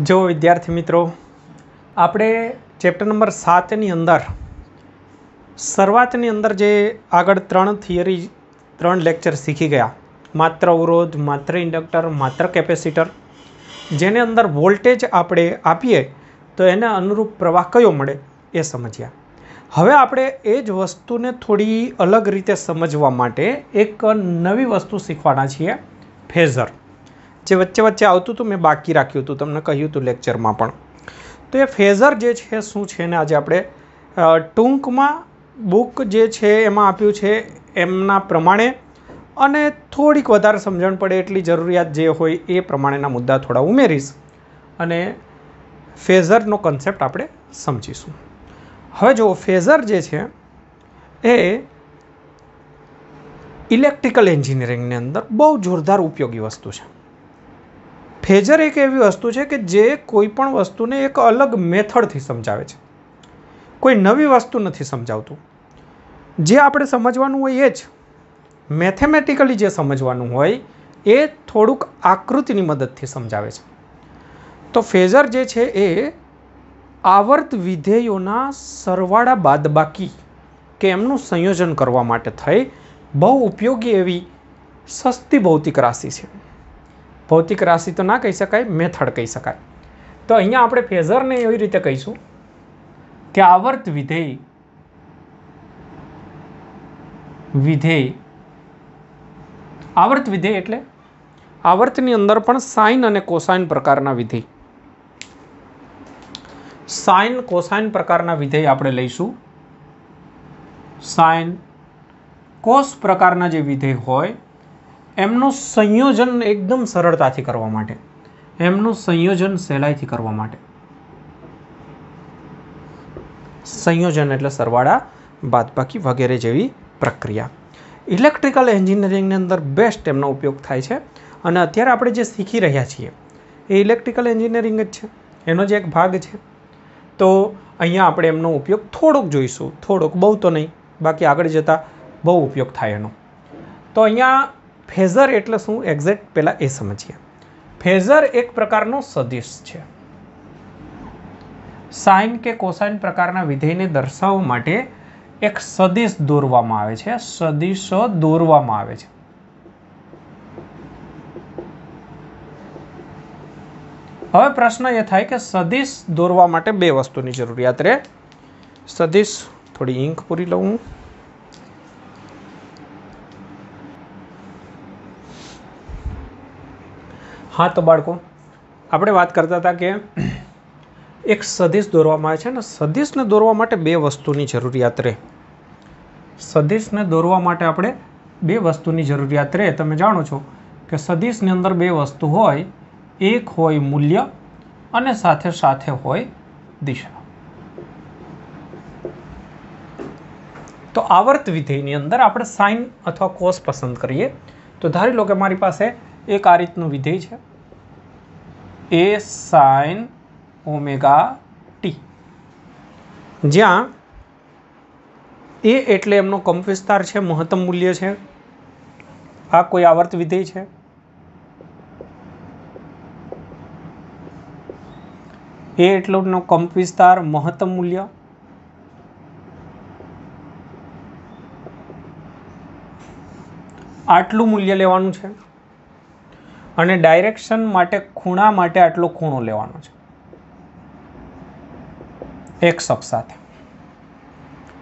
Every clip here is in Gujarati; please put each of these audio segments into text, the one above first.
जो विद्यार्थी मित्रों આપણે ચેપ્ટર નંબર 7 ની અંદર શરૂઆતની અંદર જે આગળ ત્રણ લેક્ચર શીખી ગયા, માત્ર અવરોધ, માત્ર ઇન્ડક્ટર, માત્ર કેપેસિટર, જેને અંદર વોલ્ટેજ આપણે આપીએ તો એને અનુરૂપ પ્રવાહ કયો મળે એ સમજ્યા. હવે આપણે એ જ વસ્તુને થોડી અલગ રીતે સમજવા માટે એક નવી વસ્તુ શીખવાના છીએ, ફેઝર. જે વચ્ચે વચ્ચે આવતું હતું, મેં બાકી રાખ્યું હતું, તમને કહ્યું હતું લેક્ચરમાં પણ. તો એ ફેઝર જે છે શું છે ને આજે આપણે ટૂંકમાં બુક જે છે એમાં આપ્યું છે એમના પ્રમાણે અને થોડીક વધારે સમજણ પડે એટલી જરૂરિયાત જે હોય એ પ્રમાણેના મુદ્દા થોડા ઉમેરીશ અને ફેઝરનો કન્સેપ્ટ આપણે સમજીશું. હવે જો ફેઝર જે છે એ ઇલેક્ટ્રિકલ એન્જિનિયરિંગની અંદર બહુ જોરદાર ઉપયોગી વસ્તુ છે. ફેઝર એક એવી વસ્તુ છે કે જે કોઈ પણ વસ્તુને એક અલગ મેથડથી સમજાવે છે, કોઈ નવી વસ્તુ નથી સમજાવતું. જે આપણે સમજવાનું હોય એ જ, મેથેમેટિકલી જે સમજવાનું હોય એ થોડુંક આકૃતિની મદદથી સમજાવે છે. તો ફેઝર જે છે એ આવર્ત વિધેયોના સરવાળા બાદબાકી કે એમનું સંયોજન કરવા માટે થઈ બહુ ઉપયોગી એવી સસ્તી ભૌતિક રાશિ છે. ભૌતિક રાશિ તો ના કહી શકાય, મેથડ કહી શકાય. તો અહીંયા આપણે ફેઝરને એવી રીતે કહીશું કે આવર્ત વિધેય આવર્ત વિધેય એટલે આવર્તની અંદર પણ સાઇન અને કોસાઇન પ્રકારના વિધેય, સાઇન કોસાઇન પ્રકારના વિધેય આપણે લઈશું. સાઇન કોસ પ્રકારના જે વિધેય હોય એમનું સંયોજન એકદમ સરળતાથી કરવા માટે, એમનું સંયોજન સહેલાઈથી કરવા માટે, સંયોજન એટલે સરવાળા બાદબાકી વગેરે જેવી પ્રક્રિયા ઇલેક્ટ્રિકલ એન્જિનિયરિંગની અંદર બેસ્ટ એમનો ઉપયોગ થાય છે. અને અત્યારે આપણે જે શીખી રહ્યા છીએ એ ઇલેક્ટ્રિકલ એન્જિનિયરિંગ જ છે, એનો જ એક ભાગ છે. તો અહીંયા આપણે એમનો ઉપયોગ થોડોક જોઈશું, થોડોક, બહુ તો નહીં, બાકી આગળ જતાં બહુ ઉપયોગ થાય એનો. તો અહીંયા ફેઝર એટલે શું એક્ઝેક્ટ પહેલાં એ સમજીએ. ફેઝર એક પ્રકારનો સદિશ છે. સાઇન કે કોસાઇન પ્રકારના વિધેયને દર્શાવવા માટે એક સદિશ દોરવામાં આવે છે, સદિશો દોરવામાં આવે છે. હવે પ્રશ્ન એ થાય કે સદિશ દોરવા માટે બે વસ્તુની જરૂરિયાત રહે. સદિશ, થોડી ઇંક પૂરી લઉં. હા, તો બાળકો આપણે વાત કરતા હતા કે એક સદિશ દોરવામાં આવે છે ને સદિશને દોરવા માટે બે વસ્તુની જરૂરિયાત રહે. સદિશને દોરવા માટે આપણે બે વસ્તુની જરૂરિયાત રહે. તમે જાણો છો કે સદિશની અંદર બે વસ્તુ હોય, એક હોય મૂલ્ય અને સાથે સાથે હોય દિશા. તો આવર્ત વિધેયની અંદર આપણે સાઇન અથવા કોસ પસંદ કરીએ તો ધારી લો કે મારી પાસે એક આ રીતનું વિધેય છે, એ સાઇન ઓમેગા ટી, જ્યાં એ એટલે એમનો કંપ વિસ્તાર છે, મહત્તમ મૂલ્ય છે. આ કોઈ આવર્ત વિધેય છે. એ એટલોનો કંપ વિસ્તાર, મહત્તમ મૂલ્ય. આટલું મૂલ્ય લેવાનું છે અને ડાયરેક્શન માટે, ખૂણા માટે આટલો ખૂણો લેવાનો છે એક અક્ષ સાથે.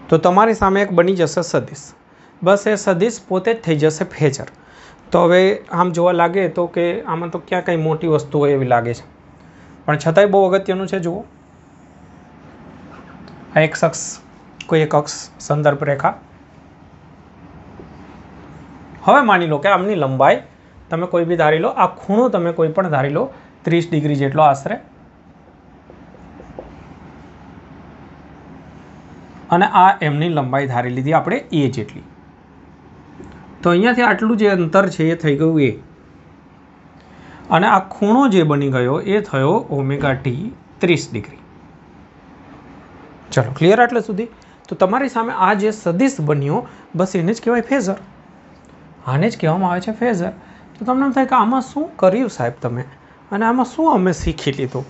તો તમારી સામે એક બની જશે સદિશ. બસ એ સદિશ પોતે જ થઈ જશે ફેઝર. તો હવે આમ જોવા લાગે તો કે આમાં તો ક્યાં કંઈ મોટી વસ્તુ હોય એવી લાગે છે, પણ છતાંય બહુ અગત્યનું છે. જુઓ, આ એક અક્ષ, કોઈ એક અક્ષ, સંદર્ભ રેખા. હવે માની લો કે આમની લંબાઈ તમે કોઈ બી ધારી લો, આ ખૂણો તમે કોઈ પણ ધારી લો 30 ડિગ્રી જેટલો આશરે, અને આ એમની લંબાઈ ધારી લીધી આપણે એ જેટલી. તો અહીંયાથી આટલું જે અંતર છે એ થઈ ગયું એ, અને આ ખૂણો જે બની ગયો એ થયો ઓમેગા ટી 30 ડિગ્રી. ચલો, ક્લિયર આટલે સુધી? તો તમારી સામે આ જે સદિશ બન્યો, બસ એને જ કહેવાય ફેઝર. આને જ કહેવામાં આવે છે ફેઝર. તો તમને એમ થાય કે આમાં શું કર્યું સાહેબ તમે? અને આમાં શું અમે શીખી લીધું?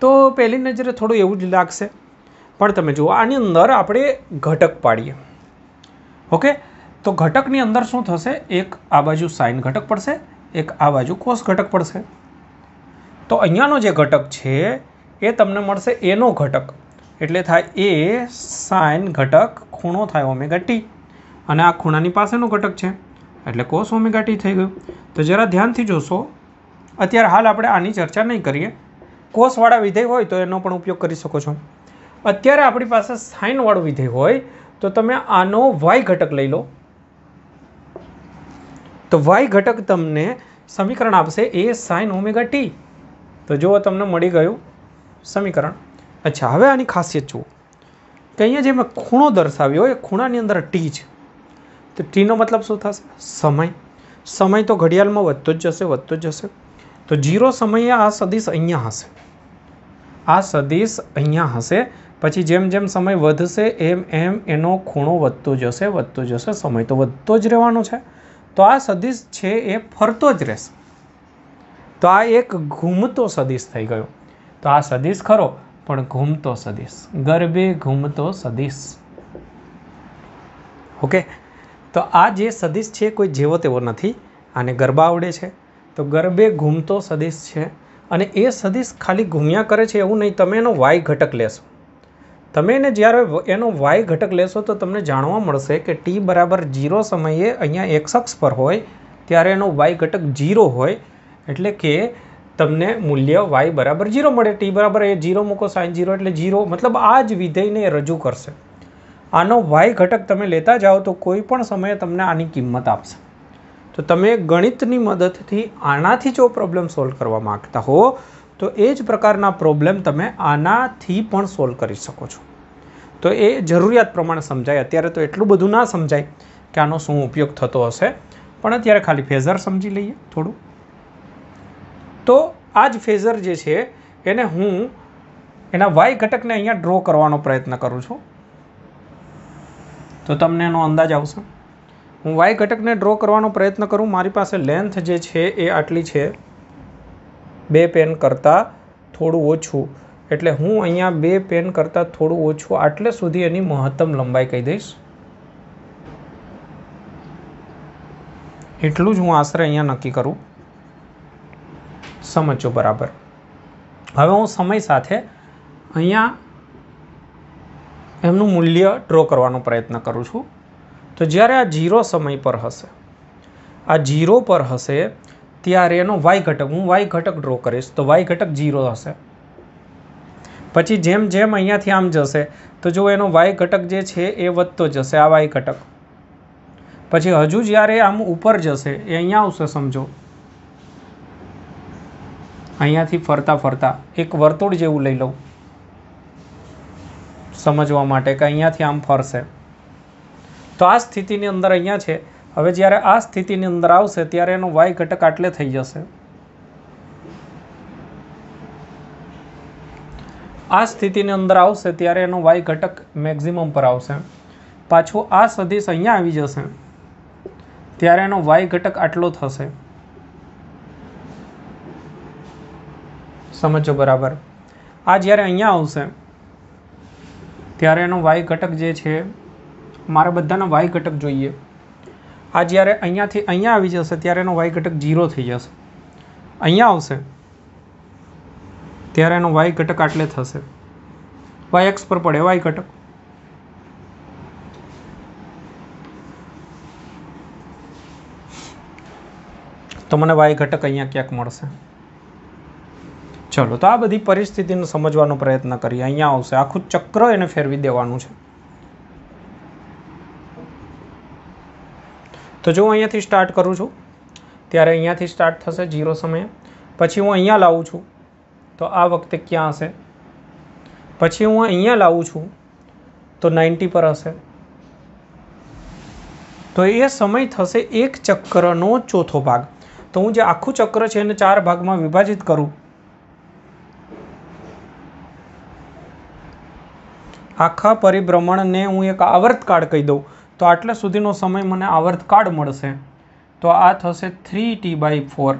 તો પહેલી નજરે થોડું એવું જ લાગશે, પણ તમે જુઓ આની અંદર આપણે ઘટક પાડીએ. ઓકે, તો ઘટકની અંદર શું થશે? એક આ બાજુ સાઇન ઘટક પડશે, એક આ બાજુ કોસ ઘટક પડશે. તો અહીંયાનો જે ઘટક છે એ તમને મળશે એનો ઘટક, એટલે થાય એ સાઇન ઘટક, ખૂણો થાય ઓમેગા ટી, અને આ ખૂણાની પાસેનો ઘટક છે એટલે કોસ ઓમેગા ટી થઈ ગયું. તો જરા ધ્યાનથી જોશો, અત્યારે હાલ આપણે આની ચર્ચા નહીં કરીએ. કોસવાળા વિધેય હોય તો એનો પણ ઉપયોગ કરી શકો છો. અત્યારે આપણી પાસે સાઇનવાળું વિધેય હોય તો તમે આનો વાય ઘટક લઈ લો, તો વાય ઘટક તમને સમીકરણ આપશે એ સાઇન ઓમેગા ટી. તો જુઓ તમને મળી ગયું સમીકરણ. અચ્છા, હવે આની ખાસિયત જુઓ કે અહીંયા જે મેં ખૂણો દર્શાવ્યો એ ખૂણાની અંદર ટી છે. તો ટીનો મતલબ શું થશે? સમય. સમય તો ઘડિયાળમાં વધતો જ જશે, વધતો જ જશે. તો 0 સમયે આ સદિશ અહીંયા હશે, આ સદિશ અહીંયા હશે. પછી જેમ જેમ સમય વધશે એમ એમ એનો ખૂણો વધતો જશે, વધતો જશે. સમય તો વધતો જ રહેવાનો છે. તો આ સદિશ છે એ ફરતો જ રહેશે. તો આ એક ઘૂમતો સદિશ થઈ ગયો. તો આ સદિશ ખરો પણ ઘૂમતો સદિશ, ગરબે ઘૂમતો સદિશ. ઓકે, તો આ જે સદિશ છે કોઈ જેવો તેવો નથી, આને ગરબા આવડે છે. તો ગરબે ઘૂમતો સદિશ છે, અને એ સદિશ ખાલી ઘૂમ્યા કરે છે એવું નહીં. તમે એનો વાય ઘટક લેશો, તમે એને જ્યારે એનો વાય ઘટક લેશો તો તમને જાણવા મળશે કે ટી બરાબર 0 સમયે અહીંયા એક્સ અક્ષ પર હોય ત્યારે એનો વાય ઘટક 0 હોય, એટલે કે તમને મૂલ્ય વાય બરાબર 0 મળે. ટી બરાબર એ 0 મૂકો, સાઇન 0 એટલે 0, મતલબ આ જ વિધેયને એ રજૂ કરશે. આનો વાય ઘટક તમે લેતા જાઓ તો કોઈ પણ સમયે તમને આની કિંમત આપશે. તો તમે ગણિતની મદદથી આનાથી જો પ્રોબ્લેમ સોલ્વ કરવા માગતા હો તો એ જ પ્રકારના પ્રોબ્લેમ તમે આનાથી પણ સોલ્વ કરી શકો છો. તો એ જરૂરિયાત પ્રમાણે સમજાય. અત્યારે તો એટલું બધું ના સમજાય કે આનો શું ઉપયોગ થતો હશે, પણ અત્યારે ખાલી ફેઝર સમજી લઈએ થોડું. તો આ જ ફેઝર જે છે એને હું એના વાય ઘટકને અહીંયા ડ્રો કરવાનો પ્રયત્ન કરું છું, તો તમને એનો અંદાજ આવશે. હું વાય ઘટકને ડ્રો કરવાનો પ્રયત્ન કરું. મારી પાસે લેન્થ જે છે એ આટલી છે, 2 પેન કરતાં થોડું ઓછું, એટલે હું અહીંયા 2 પેન કરતાં થોડું ઓછું આટલે સુધી એની મહત્તમ લંબાઈ કહી દઈશ. એટલું જ હું આશરે અહીંયા નક્કી કરું. સમજો બરાબર. હવે હું સમય સાથે અહીંયા એમનું મૂલ્ય ડ્રો કરવાનો પ્રયત્ન કરું છું. તો જ્યારે આ 0 સમય પર હશે, આ 0 પર હશે ત્યારે એનો વાય ઘટક, હું વાય ઘટક ડ્રો કરીશ. તો વાય ઘટક 0 હશે. પછી જેમ જેમ અહીંયાથી આમ જશે તો જો એનો વાય ઘટક જે છે એ વધતો જશે, આ વાય ઘટક. પછી હજુ જ્યારે આમ ઉપર જશે એ અહીંયા આવશે. સમજો અહીંયાથી ફરતા ફરતા એક વર્તુળ જેવું લઈ લઉં સમજવા માટે કે અહીંયાથી આમ ફરશે. તો આ સ્થિતિની અંદર અહીંયા છે. હવે જ્યારે આ સ્થિતિની અંદર આવશે ત્યારે એનો વાય ઘટક આટલે થઈ જશે. આ સ્થિતિની અંદર આવશે ત્યારે એનો વાય ઘટક મેક્સિમમ પર આવશે. પાછું આ સદિશ અહીંયા આવી જશે ત્યારે એનો વાય ઘટક આટલો થશે. સમજો બરાબર. આ જ્યારે અહીંયા આવશે ત્યારે એનો વાય ઘટક જે છે, મારે બધાના વાય ઘટક જોઈએ. આ જ્યારે અહીંયાથી અહીંયા આવી જશે ત્યારે એનો વાય ઘટક 0 થઈ જશે. અહીંયા આવશે ત્યારે એનો વાય ઘટક આટલે થશે. વાય એક્સ પર પડે વાય ઘટક. તો મને વાય ઘટક અહીંયા ક્યાંક મળશે. ચલો, તો આ બધી પરિસ્થિતિને સમજવાનો પ્રયત્ન કરીએ. અહીંયા આવશે, આખું ચક્ર એને ફેરવી દેવાનું છે. તો જો હું અહીંયાથી સ્ટાર્ટ કરું છું ત્યારે અહીંયાથી સ્ટાર્ટ થશે 0 સમયે. પછી હું અહીંયા લાવું છું તો આ વખતે ક્યાં હશે? પછી હું અહીંયા લાવું છું તો 90 પર હશે. તો એ સમય થશે એક ચક્રનો ચોથો ભાગ. તો હું જે આખું ચક્ર છે એને 4 ભાગમાં વિભાજિત કરું, આખા પરિભ્રમણને હું એક આવર્તકાળ કહી દઉં તો આટલા સુધીનો સમય મને આવર્તકાળ મળશે. તો આ થશે 3t/4,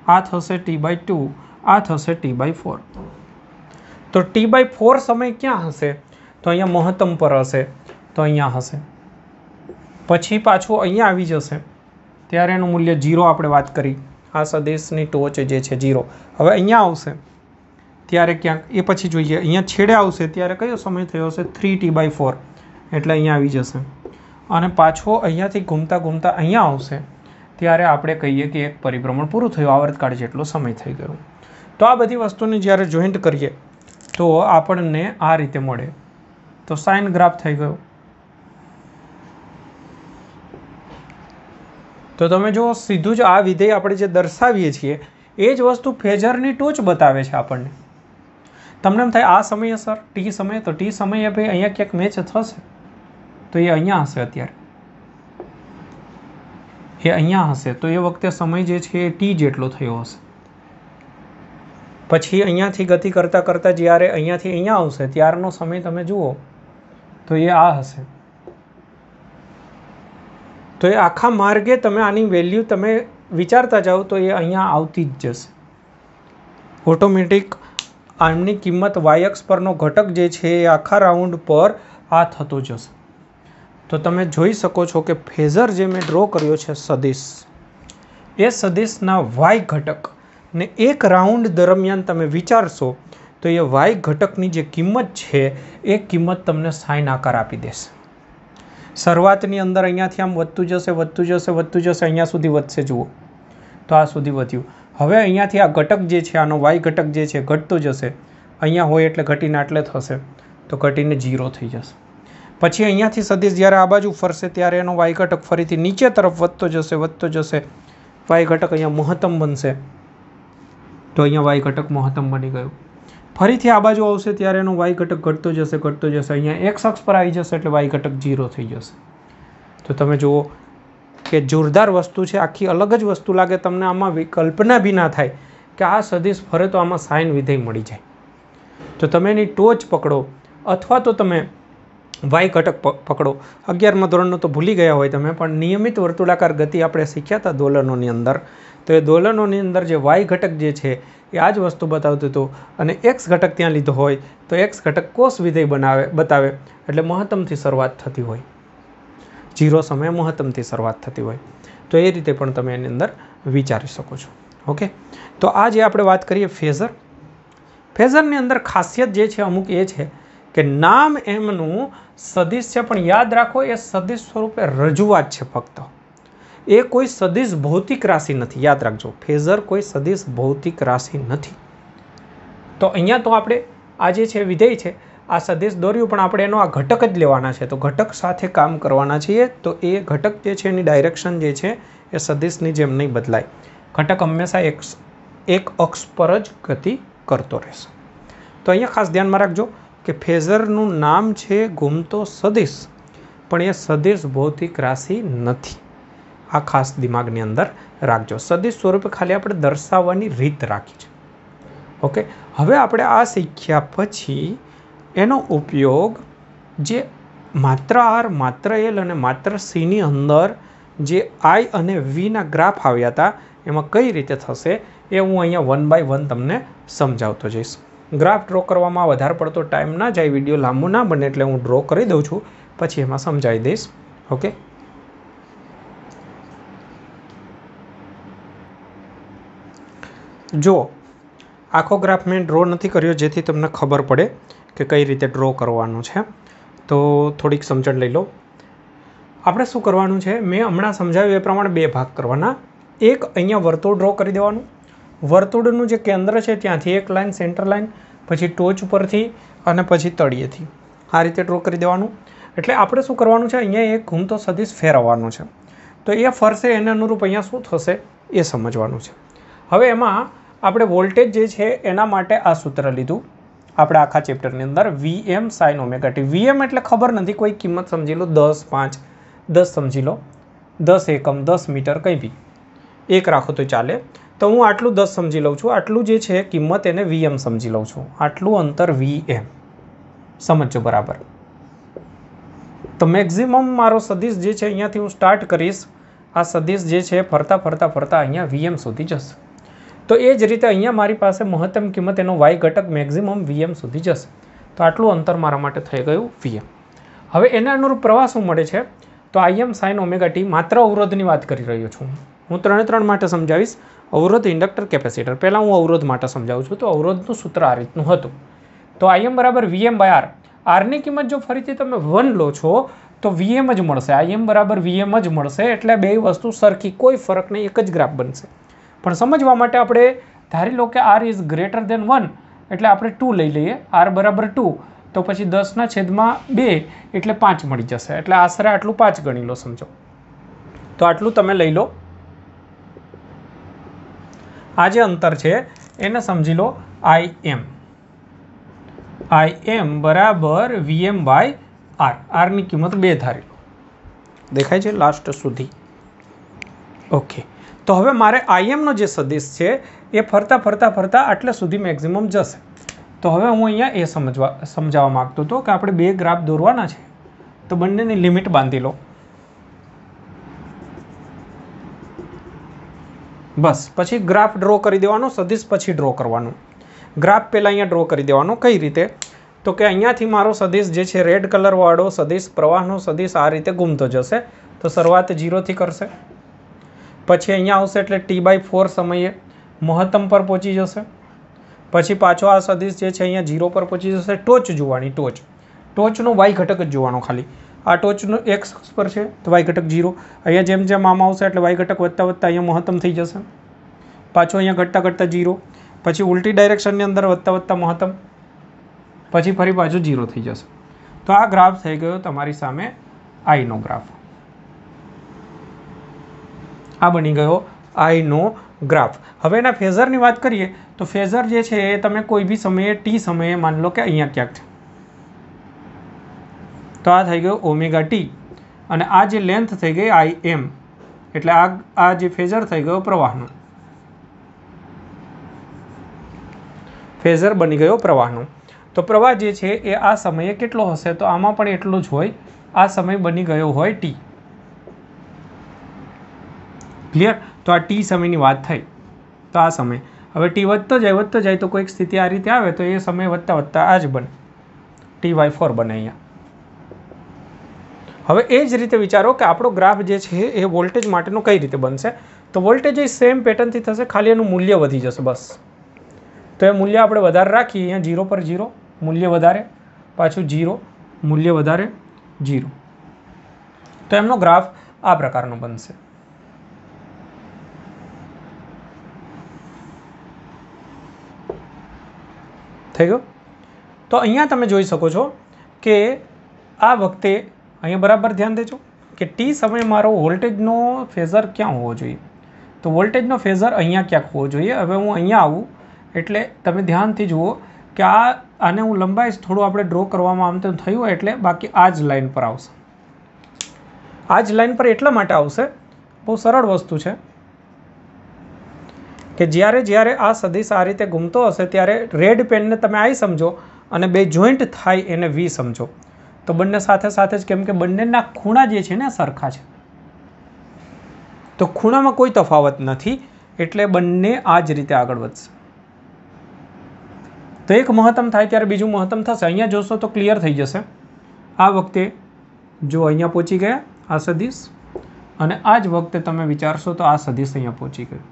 આ થશે t/2, आ थशे t/4। तो t/4 समय क्या हशे? तो अहींया महत्तम पर हशे, तो अहींया हशे। पछी पाछुं अहींया आवी जशे त्यारे एनुं मूल्य 0 आपणे वात करी। आ सदिशनी टोच जे छे 0। हवे अहींया आवशे त्यारे क्यांक ए पछी जोईए अहींया छेडे आवशे त्यारे कयो समय थयो हशे 3t/4 एटले अहींया आवी जशे। अने पाछो अहींयाथी घूमता घूमता अहींया आवशे त्यारे आपणे कहीए कि एक परिभ्रमण पूरुं थयुं, आवर्तकाळ जेटलो समय थई गयो। तो आ बधी वस्तुने ज्यारे जोइंट करीए तो आपणने आ रीते मळे। तो साइन ग्राफ थई गयो। तो तमे जो सीधुं ज आ विधेय आपणे जे दर्शावीए छीए ए ज वस्तु फेजरनी टोच बतावे छे आपणने। तमने एम थाय आ समये सर टी समये, तो टी समये भाई अहींया क्यांक मैच थशे तो ए अहींया हशे। अत्यारे ए अहींया हशे तो ए वखते समय जे छे टी जेटलो थयो हशे। पछी अहींयाथी गति करता करता ज्यारे अहींयाथी अहींया आवशे त्यारनो समय तमे जुओ तो ए आ हशे। तो ये आखा मार्गे तमे आनी वेल्यू तमे विचारता जाओ तो ये अहींया आवती ज जशे। ऑटोमेटिक आमनी किंमत y अक्ष परनो घटक जे छे ए आखा राउंड पर आ थतो जशे। तो तमे जोई शको छो कि फेजर जे मैं ड्रो कर्यो छे सदिश, ए सदिशना y घटक ने एक राउंड दरमियान तमे विचारशो तो ये y घटकनी जे किंमत छे ए किंमत तमने साइन आकार आपी देशे। शरूआतनी अंदर अहींयाथी आम वधतुं जशे वधतुं जशे वधतुं जशे अहींया सुधी वधशे। जुओ तो आ सुधी वध्युं। हवे अहींयाथी आ घटक जे छे आनो y घटक जे छे घटतो जशे। अहींया होय एटले घटीने आटले थशे तो घटीने 0 थई जशे। पछी अहींयाथी सदिश ज्यारे आ बाजु फरशे त्यारे एनो y घटक फरीथी नीचे तरफ वधतो जशे वधतो जशे। y घटक अहींया महत्तम बनशे तो अहींया y घटक महत्तम बनी गयो। फरीथी आ बाजु आवशे त्यारे एनो y घटक घटतो जशे घटतो जशे। अहींया x अक्ष पर आई जशे एटले y घटक 0 थई जशे। तो तमे जुओ कि जोरदार वस्तु है, आखी अलग ज वस्तु लागे। तमने आमां कल्पना भी ना थाय कि आ सदिश फरे तो आमां साइन विधेय मळी जाय। तो तमे एनी टोच पकड़ो अथवा तो तमे y घटक पकड़ो। 11मा धोरणनो तो भूली गया होय तमे, पण नियमित वर्तुळाकार गति आपणे शीख्या था दोलनोनी अंदर। तो ए दोलनोनी अंदर जे y घटक जे छे ए आ ज वस्तु बतावतो हतो अने x घटक त्यां लीधो होय तो x घटक कोस विधेय बतावे एटले महत्तमथी शरूआत थती होय। 0 समय महत्तमथी शरूआत थती होय। तो ए रीते पण तमे एनी अंदर विचारी शको छो। ओके, तो आ जे आपणे वात करीए फेजर, फेजरनी अंदर खासियत जे छे अमुक ए छे कि नाम एमनुं सदिश छे, पण याद राखो ए सदिश स्वरूपे रजूआत छे फक्त। ए कोई सदिश भौतिक राशि नथी। याद राखजो, फेजर कोई सदिश भौतिक राशि नथी। तो अहींया तो आपणे आ जे छे विधेय छे आ सदिश दौर्યું, पण આપણે એનો આ ઘટક જ લેવાના છે। તો ઘટક સાથે કામ કરવાના છીએ। તો એ ઘટક જે છે એની ડાયરેક્શન જે છે એ સદિશની જેમ નહીં બદલાય। ઘટક હંમેશા એક અક્ષ પર જ ગતિ કરતો રહેશે। તો અહીંયા ખાસ ધ્યાનમાં રાખજો કે ફેઝરનું નામ છે ઘૂમતો સદિશ, પણ એ સદિશ ભૌતિક રાશિ નથી। આ ખાસ દિમાગની અંદર રાખજો। સદિશ સ્વરૂપે ખાલી આપણે દર્શાવવાની રીત રાખી છે। ઓકે, હવે આપણે આ શીખ્યા પછી એનો ઉપયોગ જે માત્ર આર માત્ર એલ અને માત્ર સીની અંદર જે આઈ અને વીના ગ્રાફ આવ્યા હતા એમાં કઈ રીતે થશે એ હું અહીંયા 1 બાય 1 તમને સમજાવતો જઈશ। ગ્રાફ ડ્રો કરવામાં વધારે પડતો ટાઈમ ના જાય, વિડીયો લાંબો ના બને એટલે હું ડ્રો કરી દઉં છું, પછી એમાં સમજાવી દઈશ। ઓકે, જો આખો ગ્રાફ મેં ડ્રો નથી કર્યો જેથી તમને ખબર પડે કે કઈ રીતે ડ્રો કરવાનો છે। તો થોડીક સમજણ લઈ લો। આપણે શું કરવાનું છે, મેં હમણાં સમજાવ્યું એ પ્રમાણે બે ભાગ કરવાના। એક અહીંયા વર્તુળ ડ્રો કરી દેવાનું। વર્તુળનું જે કેન્દ્ર છે ત્યાંથી એક લાઈન સેન્ટર લાઈન, પછી ટોચ ઉપરથી અને પછી તળિયેથી આ રીતે ડ્રો કરી દેવાનું। એટલે આપણે શું કરવાનું છે, અહીંયા એક ઘૂમતો સદિશ ફેરવવાનો છે। તો એ ફરશે એને અનુરૂપ અહીંયા શું થશે એ સમજવાનું છે। હવે એમાં આપણે વોલ્ટેજ જે છે એના માટે આ સૂત્ર લીધું આપણે આખા ચેપ્ટરની અંદર, VM sin omega T. VM એટલે ખબર નથી, કોઈ કિંમત સમજી લો, 10, 5, 10 સમજી લો, 10 એકમ, 10 મીટર, કંઈ બી એક રાખો તો ચાલે। તો હું આટલું 10 સમજી લઉં છું, આટલું જે છે કિંમત એને VM સમજી લઉં છું, આટલું અંતર VM સમજજો બરાબર। તો મેક્સિમમ મારો સદિશ જે છે અહીંયાથી હું સ્ટાર્ટ કરીશ, આ સદિશ જે છે ફરતા ફરતા ફરતા અહીંયા VM સુધી જશે। તો એ જ રીતે અહીંયા મારી પાસે મહત્તમ કિંમત એનો વાય ઘટક મેક્ઝિમમ વીએમ સુધી જશે. તો આટલું અંતર મારા માટે થઈ ગયું વીએમ. હવે એના અનુરૂપ પ્રવાહ શું મળે છે? તો આઈએમ સાઇન ઓમેગા ટી. માત્ર અવરોધની વાત કરી રહ્યો છું હું. ત્રણ માટે સમજાવીશ. અવરોધ, ઇન્ડક્ટર, કેપેસિટર. પહેલાં હું અવરોધ માટે સમજાવું છું. તો અવરોધનું સૂત્ર આ રીતનું હતું. તો આઈએમ બરાબર વીએમ બાય આર. આરની કિંમત જો ફરીથી તમે 1 લો છો તો વીએમ જ મળશે. આઈએમ બરાબર વીએમ જ મળશે. એટલે બે વસ્તુ સરખી, કોઈ ફરક નહીં, એક જ ગ્રાફ બનશે. પણ સમજવા માટે આપણે ધારી લો કે આર ઇઝ ગ્રેટર દેન 1, એટલે આપણે 2 લઈ લઈએ. આર બરાબર 2, તો પછી 10/2 એટલે 5 મળી જશે. એટલે આશરે આટલું 5 ગણી લો, સમજો. તો આટલું તમે લઈ લો. આ જે અંતર છે એને સમજી લો આઈ એમ બરાબર વીએમ બાય આર. આરની કિંમત 2 ધારી લો. દેખાય છે લાસ્ટ સુધી? ઓકે. તો હવે મારે આઈએમનો જે સદિશ છે એ ફરતા આટલે સુધી મેક્સિમમ જશે. તો હવે હું અહીંયા એ સમજાવવા માગતો હતો કે આપણે 2 ગ્રાફ દોરવાના છે, તો બંનેની લિમિટ બાંધી લો. બસ, પછી ગ્રાફ ડ્રો કરી દેવાનો, સદિશ પછી ડ્રો કરવાનું. ગ્રાફ પહેલાં અહીંયા ડ્રો કરી દેવાનો. કઈ રીતે? તો કે અહીંયાથી મારો સદિશ જે છે રેડ કલરવાળો સદિશ, પ્રવાહનો સદિશ આ રીતે ઘૂમતો જશે. તો શરૂઆત 0 કરશે, પછી અહીંયા આવશે એટલે T/4 સમયે મહત્તમ પર પહોંચી જશે. પછી પાછો આ સદિશ જે છે અહીંયા 0 પર પહોંચી જશે. ટોચ જોવાની, ટોચનો વાય ઘટક જ જોવાનો ખાલી. આ ટોચનો x અક્ષ પર છે તો વાય ઘટક 0. અહીંયા જેમ જેમ આમ આવશે એટલે વાય ઘટક વધતા અહીંયા મહત્તમ થઈ જશે. પાછો અહીંયા ઘટતા 0, પછી ઉલટી ડાયરેક્શનની અંદર વધતા મહત્તમ, પછી ફરી પાછું 0 થઈ જશે. તો આ ગ્રાફ થઈ ગયો તમારી સામે આઈનો ગ્રાફ. આ બની ગયો આઈનો ગ્રાફ. હવે એના ફેઝરની વાત કરીએ તો ફેઝર જે છે એ તમે કોઈ બી સમયે ટી સમયે માની લો કે અહીંયા ક્યાંક છે. તો આ થઈ ગયો ઓમેગા ટી અને આ જે લેન્થ થઈ ગઈ આઈ એમ, એટલે આ જે ફેઝર થઈ ગયો પ્રવાહનો. ફેઝર બની ગયો પ્રવાહનો. તો પ્રવાહ જે છે એ આ સમયે કેટલો હશે? તો આમાં પણ એટલો જ હોય. આ સમય બની ગયો હોય ટી. ક્લિયર? તો આ ટી સમયની વાત થઈ. તો આ સમય હવે ટી વધતો જાય તો કોઈક સ્થિતિ આ રીતે આવે તો એ સમય વધતા આ જ બને, T/4 બને અહીંયા. હવે એ જ રીતે વિચારો કે આપણો ગ્રાફ જે છે એ વોલ્ટેજ માટેનો કઈ રીતે બનશે? તો વોલ્ટેજ એ સેમ પેટર્નથી થશે, ખાલી એનું મૂલ્ય વધી જશે બસ. તો એ મૂલ્ય આપણે વધારે રાખીએ. અહીંયા 0 પર 0 મૂલ્ય વધારે, પાછું 0 મૂલ્ય વધારે 0. તો એમનો ગ્રાફ આ પ્રકારનો બનશે. થઈ ગયો? તો અહીંયા તમે જોઈ શકો છો કે આ વખતે અહીંયા બરાબર ધ્યાન દેજો કે ટી સમયે મારો વોલ્ટેજનો ફેઝર ક્યાં હોવો જોઈએ? તો વોલ્ટેજનો ફેઝર અહીંયા ક્યાંક હોવો જોઈએ. હવે હું અહીંયા આવું એટલે તમે ધ્યાનથી જુઓ કે આને હું લંબાઈશ થોડું આપણે ડ્રો કરવામાં આમ તેમ થયું એટલે બાકી આ જ લાઈન પર આવશે. આ જ લાઈન પર એટલા માટે આવશે, બહુ સરળ વસ્તુ છે કે જ્યારે આ સદિશ આ રીતે ઘૂમતો હશે ત્યારે રેડ પેનને તમે આઈ સમજો અને બે જોઈન્ટ થાય એને વી સમજો. તો બંને સાથે જ, કેમ કે બંનેના ખૂણા જે છે ને સરખા છે, તો ખૂણામાં કોઈ તફાવત નથી, એટલે બંને આ જ રીતે આગળ વધશે. તો એક મહત્તમ થાય ત્યારે બીજું મહત્તમ થશે. અહીંયા જોશો તો ક્લિયર થઈ જશે. આ વખતે જો અહીંયા પહોંચી ગયા આ સદિશ, અને આ જ વખતે તમે વિચારશો તો આ સદિશ અહીંયા પહોંચી ગયો.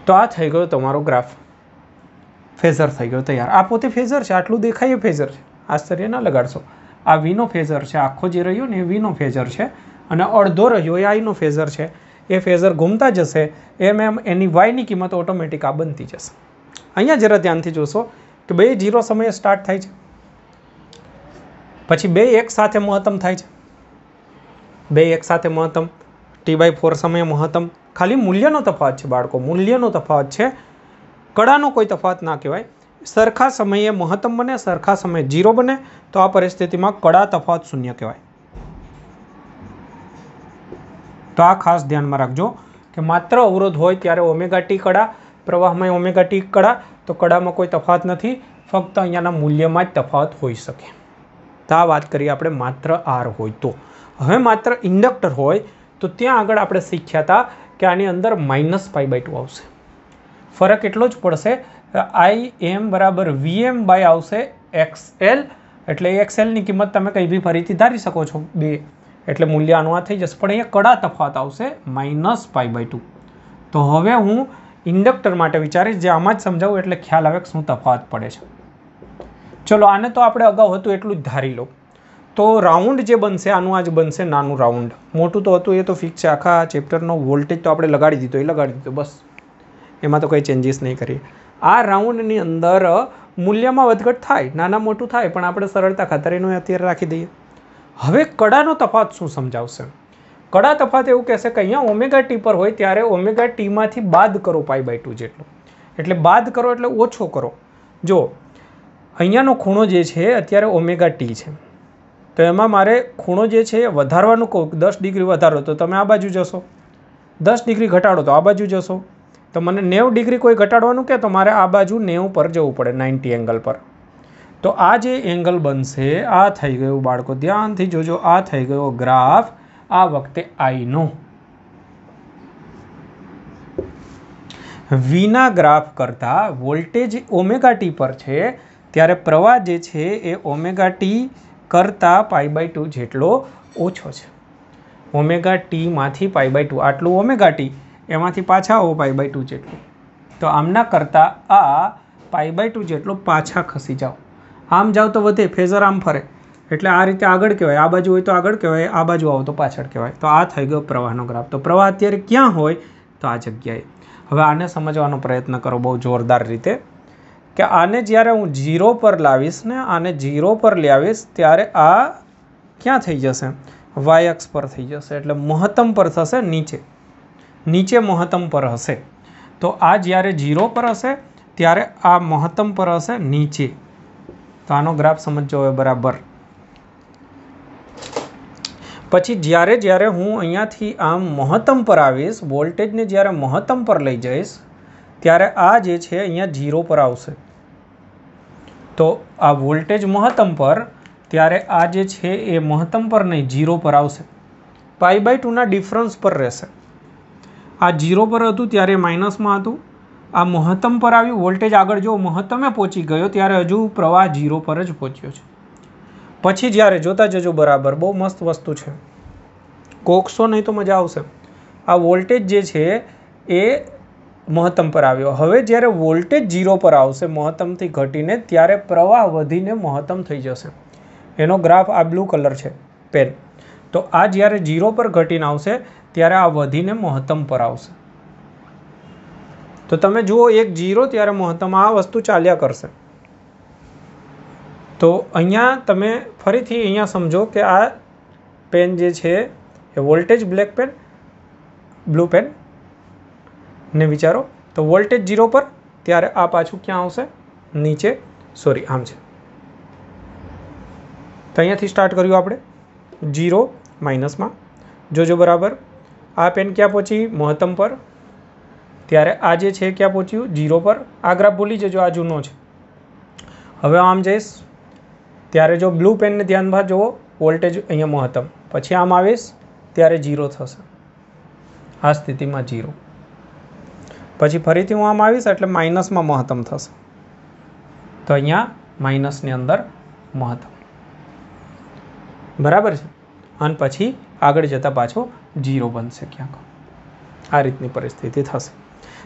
તો આ થઈ ગયો તમારો ગ્રાફ, ફેઝર થઈ ગયો તૈયાર. આ પોતે ફેઝર છે, આટલું દેખાય એ ફેઝર છે, આશ્ચર્ય ન લગાડશો. આ વીનો ફેઝર છે, આખો જે રહ્યો ને એ વીનો ફેઝર છે, અને અડધો રહ્યો એ આઈનો ફેઝર છે. એ ફેઝર ઘૂમતા જશે એમ એની વાયની કિંમત ઓટોમેટિક આ બનતી જશે. અહીંયા જરા ધ્યાનથી જોશો કે 2 0 સમયે સ્ટાર્ટ થાય છે, પછી 2 એક સાથે મહત્તમ થાય છે. 2 એક સાથે મહત્તમ, T/4 સમયે મહત્તમ. ખાલી મૂલ્યનો તફાવત છે બાળકો, મૂલ્યનો તફાવત છે, કડાનો કોઈ તફાવત ના કહેવાય. સરખા સમયે મહત્તમ બને, સરખા સમયે 0 બને, તો આ પરિસ્થિતિમાં કડા તફાવત 0 કહેવાય. તો આ ખાસ ધ્યાનમાં રાખજો કે માત્ર અવરોધ હોય ત્યારે ઓમેગા ટી કડા, પ્રવાહમાં ઓમેગા ટી કડા, તો કડામાં કોઈ તફાવત નથી, ફક્ત અહીંયાના મૂલ્યમાં જ તફાવત હોઈ શકે. તો આ વાત કરીએ આપણે માત્ર આર હોય તો. હવે માત્ર ઇન્ડક્ટર હોય તો ત્યાં આગળ આપણે શીખ્યા હતા કે આની અંદર -π/2 આવશે. ફરક એટલો જ પડશે. Im બરાબર VM બાય આવશે XL, એટલે XLની કિંમત તમે કંઈ બી ફરીથી ધારી શકો છો 2, એટલે મૂલ્ય આનું આ થઈ જશે. પણ અહીંયા કડા તફાવત આવશે -π/2. તો હવે હું ઇન્ડક્ટર માટે વિચારીશ, જે આમાં જ સમજાવું એટલે ખ્યાલ આવે કે શું તફાવત પડે છે. ચલો, આને તો આપણે અગાઉ હતું એટલું જ ધારી લો. તો રાઉન્ડ જે બનશે આનું આ જ બનશે નાનું રાઉન્ડ. મોટું તો હતું એ તો ફિક્સ છે. આખા ચેપ્ટરનો વોલ્ટેજ તો આપણે લગાડી દીધો, એ લગાડી દીધો બસ, એમાં તો કંઈ ચેન્જીસ નહીં કરીએ. આ રાઉન્ડની અંદર મૂલ્યમાં વધઘટ થાય, નાના મોટું થાય, પણ આપણે સરળતા ખાતર એનું અત્યારે રાખી દઈએ. હવે કડાનો તફાવત શું સમજાવશે? કડા તફાવત એવું કહેશે કે અહીંયા ઓમેગા ટી પર હોય ત્યારે ઓમેગા ટીમાંથી બાદ કરો π/2 જેટલો. એટલે બાદ કરો એટલે ઓછો કરો. જો અહીંયાનો ખૂણો જે છે અત્યારે ઓમેગા ટી છે, તો એમાં મારે ખૂણો જે છે એ વધારવાનું કહું, 10 ડિગ્રી વધારો તો તમે આ બાજુ જશો, 10 ડિગ્રી ઘટાડો તો આ બાજુ જશો. તો મને 90 ડિગ્રી કોઈ ઘટાડવાનું કે તો મારે આ બાજુ 90 પર જવું પડે, 90 એંગલ પર. તો આ જે એંગલ બનશે આ થઈ ગયું બાળકો, ધ્યાનથી જોજો, આ થઈ ગયો ગ્રાફ આ વખતે આઈનો. વીના ગ્રાફ કરતાં વોલ્ટેજ ઓમેગા ટી પર છે ત્યારે પ્રવાહ જે છે એ ઓમેગા ટી કરતાં π/2 જેટલો ઓછો છે. ઓમેગા ટીમાંથી π/2, આટલું ઓમેગા ટી, એમાંથી પાછા આવો π/2 જેટલું. તો આમના કરતાં આ π/2 જેટલો પાછા ખસી જાઓ. આમ જાઓ તો વધે, ફેઝર આમ ફરે, એટલે આ રીતે આગળ કહેવાય. આ બાજુ હોય તો આગળ કહેવાય, આ બાજુ આવો તો પાછળ કહેવાય. તો આ થઈ ગયો પ્રવાહનો ગ્રાફ. તો પ્રવાહ અત્યારે ક્યાં હોય? તો આ જગ્યાએ. હવે આને સમજવાનો પ્રયત્ન કરો બહુ જોરદાર રીતે, કે આને જ્યારે હું 0 પર લાવીશ ને આને 0 પર લાવીશ ત્યારે આ ક્યાં થઈ જશે? y અક્ષ પર થઈ જશે. એટલે મહત્તમ પર થશે, નીચે મહત્તમ પર હશે. તો આ જ્યારે 0 પર હશે ત્યારે આ મહત્તમ પર હશે નીચે. તો આનો ગ્રાફ સમજો હવે બરાબર. પછી જ્યારે હું અહીંયાથી આમ મહત્તમ પર આવીશ, વોલ્ટેજને જ્યારે મહત્તમ પર લઈ જઈશ ત્યારે આ જે છે અહીંયા 0 પર આવશે. તો આ વોલ્ટેજ મહત્તમ પર, ત્યારે આ જે છે એ મહત્તમ પર નહીં 0 પર આવશે. π/2ના ડિફરન્સ પર રહેશે. આ 0 પર હતું ત્યારે માઇનસમાં હતું, આ મહત્તમ પર આવ્યું, વોલ્ટેજ આગળ જો મહત્તમે પહોંચી ગયો ત્યારે હજુ પ્રવાહ 0 પર જ પહોંચ્યો છે. પછી જ્યારે જોતા જજો બરાબર, બહુ મસ્ત વસ્તુ છે, કોકશો નહીં તો મજા આવશે. આ વોલ્ટેજ જે છે એ મહત્તમ પર આવ્યો. હવે જ્યારે વોલ્ટેજ 0 પર આવશે મહત્તમથી ઘટીને, ત્યારે પ્રવાહ વધીને મહત્તમ થઈ જશે. એનો ગ્રાફ આ બ્લુ કલર છે પેન. તો આ જ્યારે 0 પર ઘટીને આવશે ત્યારે આ વધીને મહત્તમ પર આવશે. તો તમે જુઓ, એક 0 ત્યારે મહત્તમ, આ વસ્તુ ચાલ્યા કરશે. તો અહીંયા તમે ફરીથી અહીંયા સમજો કે આ પેન જે છે એ વોલ્ટેજ બ્લુ પેન ને વિચારો. તો વોલ્ટેજ 0 પર ત્યારે આ પાછું ક્યાં આવશે? નીચે, સોરી આમ છે. તો અહીંયાથી સ્ટાર્ટ કર્યું આપણે 0 માઇનસમાં. જોજો બરાબર, આ પેન ક્યાં પહોંચી? મહત્તમ પર. ત્યારે આ જે છે ક્યાં પહોંચ્યું? 0 પર. આ ગ્રાફ ભૂલી જજો, આ જૂનો છે. હવે આમ જઈશ ત્યારે જો બ્લુ પેનને ધ્યાનમાં જુઓ, વોલ્ટેજ અહીંયા મહત્તમ, પછી આમ આવીશ ત્યારે 0 થશે. આ સ્થિતિમાં 0. પછી ફરીથી હું આમ આવીશ એટલે માઇનસમાં મહત્તમ થશે. તો અહીંયા માઇનસની અંદર મહત્તમ, બરાબર છે. અને પછી આગળ જતાં પાછો 0 બનશે ક્યાંક. આ રીતની પરિસ્થિતિ થશે.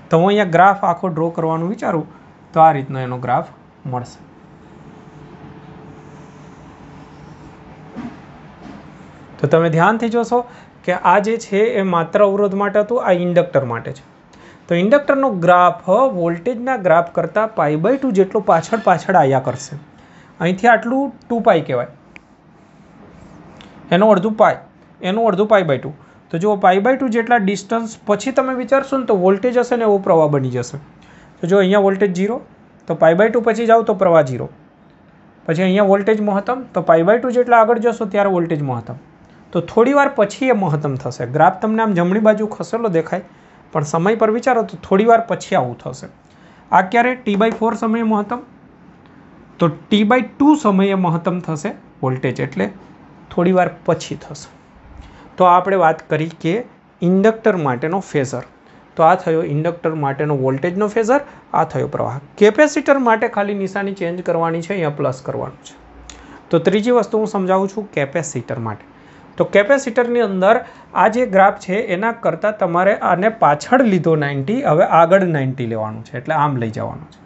તો હું અહીંયા ગ્રાફ આખો ડ્રો કરવાનું વિચારું તો આ રીતનો એનો ગ્રાફ મળશે. તો તમે ધ્યાનથી જોશો કે આ જે છે એ માત્ર અવરોધ માટે હતું, આ ઇન્ડક્ટર માટે છે. તો ઇન્ડક્ટરનો ગ્રાફ વોલ્ટેજના ગ્રાફ કરતાં π/2 જેટલો પાછળ આવ્યા કરશે. અહીંથી આટલું 2π કહેવાય, એનું અડધું π/2. તો જો π/2 જેટલા ડિસ્ટન્સ પછી તમે વિચારશો ને તો વોલ્ટેજ હશે ને એવો પ્રવાહ બની જશે. તો જો અહીંયા વોલ્ટેજ 0, તો π/2 પછી જાઓ તો પ્રવાહ 0. પછી અહીંયા વોલ્ટેજ મહત્તમ, તો π/2 જેટલા આગળ જશો ત્યારે વોલ્ટેજ મહત્તમ. તો થોડી વાર પછી એ મહત્તમ થશે. ગ્રાફ તમને આમ જમણી બાજુ ખસેલો દેખાય, પણ સમય પર વિચારો તો થોડી વાર પછી આવું થશે. આ ક્યારે? T/4 સમયે મહત્તમ. તો T/2 સમયે મહત્તમ થશે વોલ્ટેજ, એટલે થોડી વાર પછી થશે. તો આપણે વાત કરી કે ઇન્ડક્ટર માટેનો ફેઝર. તો આ થયો ઇન્ડક્ટર માટેનો વોલ્ટેજનો ફેઝર, આ થયો પ્રવાહ. કેપેસિટર માટે ખાલી નિશાની ચેન્જ કરવાની છે, અહીંયા પ્લસ કરવાનું છે. તો ત્રીજી વસ્તુ હું સમજાવું છું કેપેસિટર માટે. તો કેપેસિટરની અંદર આ જે ગ્રાફ છે એના કરતાં તમારે આને પાછળ લીધો 90, હવે આગળ 90 લેવાનું છે, એટલે આમ લઈ જવાનું છે.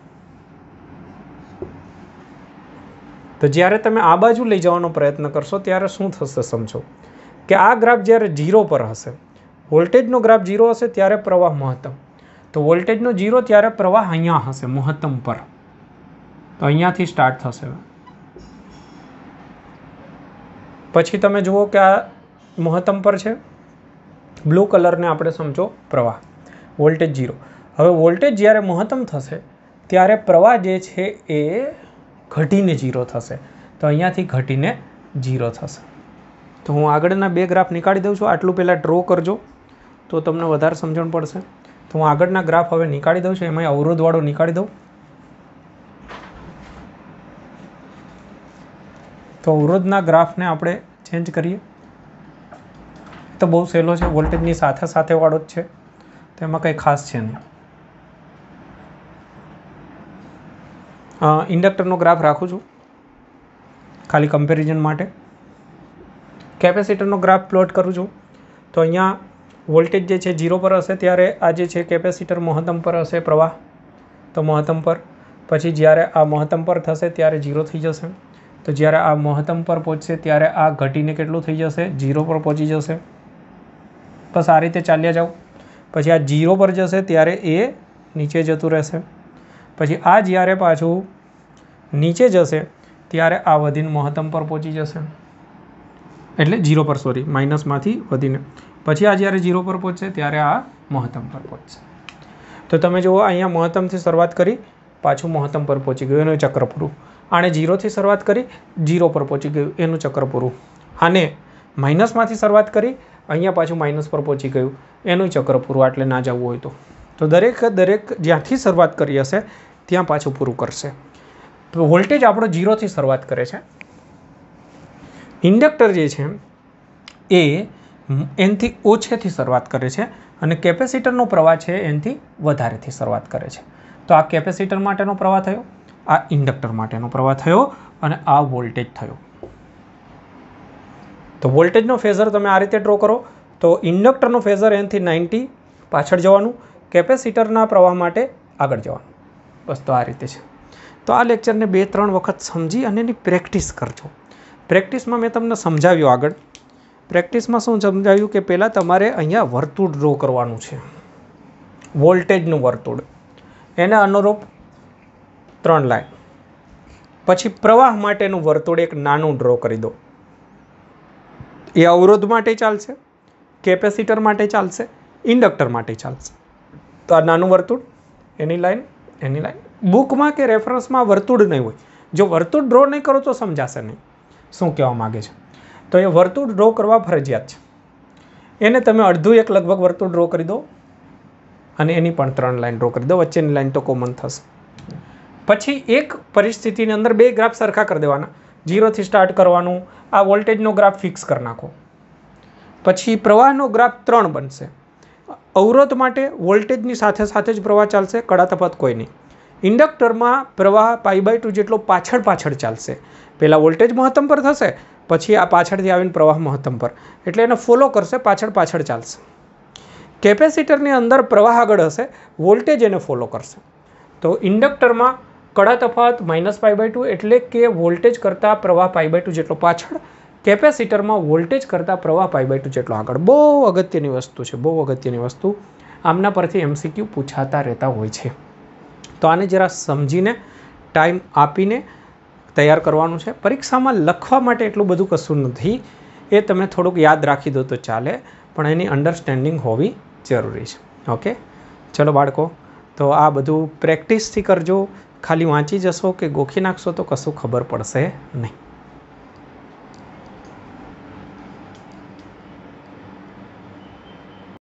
તો જ્યારે તમે આ બાજુ લઈ જવાનો પ્રયત્ન કરશો ત્યારે શું થશે સમજો કે આ ગ્રાફ જ્યારે 0 પર હશે, વોલ્ટેજનો ગ્રાફ 0 હશે ત્યારે પ્રવાહ મહત્તમ. તો વોલ્ટેજનો 0 ત્યારે પ્રવાહ અહીંયા હશે મહત્તમ પર. તો અહીંયાથી સ્ટાર્ટ થશે. પછી તમે જુઓ કે આ મહત્તમ પર છે, બ્લુ કલરને આપણે સમજો પ્રવાહ, વોલ્ટેજ 0. હવે વોલ્ટેજ જ્યારે મહત્તમ થશે ત્યારે પ્રવાહ જે છે એ ઘટીને 0 થશે. તો અહીંયાથી ઘટીને 0 થશે. તો હું આગળના બે ગ્રાફ નીકાળી દઉં છું. આટલું પહેલાં ડ્રો કરજો તો તમને વધારે સમજણ પડશે. તો હું આગળના ગ્રાફ હવે નીકાળી દઉં છું, એમાં અવરોધવાળો નીકાળી દઉં. તો અવરોધના ગ્રાફને આપણે ચેન્જ કરીએ. તો બહુ સહેલો છે, વોલ્ટેજની સાથે સાથે વાળો જ છે, તો એમાં કંઈ ખાસ છે નહીં. ઇન્ડક્ટરનો ગ્રાફ રાખું છું ખાલી કમ્પેરિઝન માટે. કેપેસિટરનો ગ્રાફ પ્લોટ કરું છું. તો અહીંયા વોલ્ટેજ જે છે 0 પર હશે ત્યારે આ જે છે કેપેસિટર મહત્તમ પર હશે પ્રવાહ, તો મહત્તમ પર. પછી જ્યારે આ મહત્તમ પર થશે ત્યારે 0 થઈ જશે. તો જ્યારે આ મહત્તમ પર પહોંચશે ત્યારે આ ઘટીને કેટલું થઈ જશે, 0 પર પહોંચી જશે. બસ આ રીતે ચાલ્યા જાઓ. પછી આ 0 પર જશે ત્યારે એ નીચે જતું રહેશે. પછી આ જ્યારે પાછું નીચે જશે ત્યારે આ વધીને મહત્તમ પર પહોંચી જશે, એટલે 0 પર, સોરી, માઇનસમાંથી વધીને. પછી આ જ્યારે 0 પર પહોંચશે ત્યારે આ મહત્તમ પર પહોંચશે. તો તમે જુઓ અહીંયા મહત્તમથી શરૂઆત કરી, પાછું મહત્તમ પર પહોંચી ગયું, એનું ચક્ર પૂરું. આને 0થી શરૂઆત કરી, 0 પર પહોંચી ગયું, એનું ચક્ર પૂરું. આને માઇનસમાંથી શરૂઆત કરી, અહીંયા પાછું માઇનસ પર પહોંચી ગયું, એનું ચક્ર પૂરું. આટલે ના જવું હોય તો દરેક જ્યાંથી શરૂઆત કરી હશે ત્યાં પાછું પૂરું કરશે. તો વોલ્ટેજ આપણો 0થી શરૂઆત કરે છે. ઇન્ડક્ટર જે છે એ એનથી ઓછેથી શરૂઆત કરે છે અને કેપેસિટરનો પ્રવાહ છે એનથી વધારેથી શરૂઆત કરે છે. તો આ કેપેસિટર માટેનો પ્રવાહ થયો, આ ઇન્ડક્ટર માટેનો પ્રવાહ થયો અને આ વોલ્ટેજ થયો. તો વોલ્ટેજનો ફેઝર તમે આ રીતે ડ્રો કરો. તો ઇન્ડક્ટરનો ફેઝર એનથી 90 પાછળ જવાનું, કેપેસિટરના પ્રવાહ માટે આગળ જવાનું. બસ તો આ રીતે છે. તો આ લેક્ચરને 2-3 વખત સમજી અને એની પ્રેક્ટિસ કરજો. પ્રેક્ટિસમાં મેં તમને સમજાવ્યું આગળ. પ્રેક્ટિસમાં શું સમજાવ્યું કે પહેલાં તમારે અહીંયા વર્તુળ ડ્રો કરવાનું છે, વોલ્ટેજનું વર્તુળ, એને અનુરૂપ 3 લાઈન. પછી પ્રવાહ માટેનું વર્તુળ એક નાનું ડ્રો કરી દો. એ અવરોધ માટે ચાલશે, કેપેસિટર માટે ચાલશે, ઇન્ડક્ટર માટે ચાલશે. તો આ નાનું વર્તુળ, એની લાઈન, એની લાઈન. બુકમાં કે રેફરન્સમાં વર્તુળ નહીં હોય. જો વર્તુળ ડ્રો નહીં કરો તો સમજાશે નહીં શું કહેવા માગે છે. તો એ વર્તુળ ડ્રો કરવા ફરજિયાત છે. એને તમે અડધું એક લગભગ વર્તુળ ડ્રો કરી દો અને એની પણ 3 લાઈન ડ્રો કરી દો. વચ્ચેની લાઈન તો કોમન થશે. પછી એક પરિસ્થિતિની અંદર 2 ગ્રાફ સરખા કરી દેવાના, 0થી સ્ટાર્ટ કરવાનું. આ વોલ્ટેજનો ગ્રાફ ફિક્સ કરી નાખો. પછી પ્રવાહનો ગ્રાફ 3 બનશે. અવરોધ માટે વોલ્ટેજની સાથે સાથે જ પ્રવાહ ચાલશે, કડા તફાત કોઈ નહીં. ઇન્ડક્ટરમાં પ્રવાહ π/2 જેટલો પાછળ ચાલશે. પહેલાં વોલ્ટેજ મહત્તમ પર થશે, પછી આ પાછળથી આવીને પ્રવાહ મહત્તમ પર, એટલે એને ફોલો કરશે, પાછળ ચાલશે. કેપેસિટરની અંદર પ્રવાહ આગળ હશે, વોલ્ટેજ એને ફોલો કરશે. તો ઇન્ડક્ટરમાં કડા તફાત -π/2 એટલે કે વોલ્ટેજ કરતાં પ્રવાહ π/2 જેટલો પાછળ, કેપેસિટરમાં વોલ્ટેજ કરતાં પ્રવાહ π/2 જેટલો આગળ. બહુ અગત્યની વસ્તુ છે, બહુ અગત્યની વસ્તુ. આમના પરથી MCQ પૂછાતા રહેતા હોય છે. તો આને જરા સમજીને, ટાઈમ આપીને તૈયાર કરવાનું છે. પરીક્ષામાં લખવા માટે એટલું બધું કશું નથી, એ તમે થોડુંક યાદ રાખી દો તો ચાલે, પણ એની અન્ડરસ્ટેન્ડિંગ હોવી જરૂરી છે. ઓકે, ચલો બાળકો, તો આ બધું પ્રેક્ટિસથી કરજો. ખાલી વાંચી જશો કે ગોખી નાખશો તો કશું ખબર પડશે નહીં.